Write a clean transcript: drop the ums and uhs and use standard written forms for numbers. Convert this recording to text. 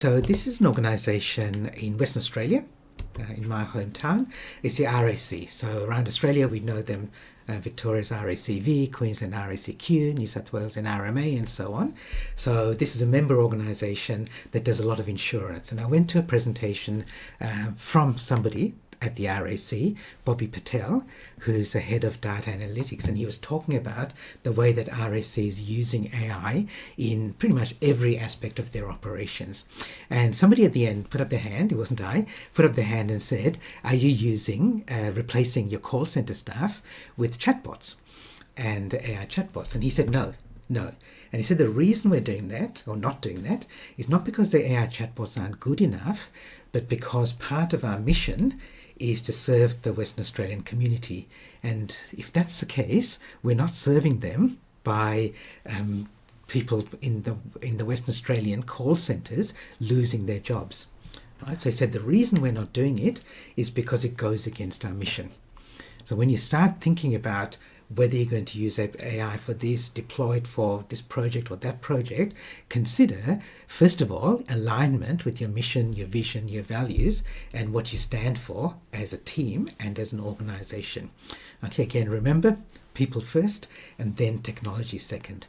So this is an organisation in Western Australia, in my hometown. It's the RAC. So around Australia we know them, Victoria's RACV, Queensland RACQ, New South Wales and RMA and so on. So this is a member organisation that does a lot of insurance. And I went to a presentation from somebody at the RAC, Bobby Patel, who's the head of data analytics, and he was talking about the way that RAC is using AI in pretty much every aspect of their operations. And somebody at the end put up their hand, it wasn't I, put up their hand and said, are you using, replacing your call center staff with chatbots and AI chatbots? And he said, no. And he said the reason we're doing that, or not doing that, is not because the AI chatbots aren't good enough, but because part of our mission is to serve the Western Australian community. And if that's the case, we're not serving them by people in the Western Australian call centres losing their jobs. Right? So he said the reason we're not doing it is because it goes against our mission. So when you start thinking about whether you're going to use AI for this, deployed for this project or that project, consider, first of all, alignment with your mission, your vision, your values, and what you stand for as a team and as an organization. Okay, again, remember, people first, and then technology second.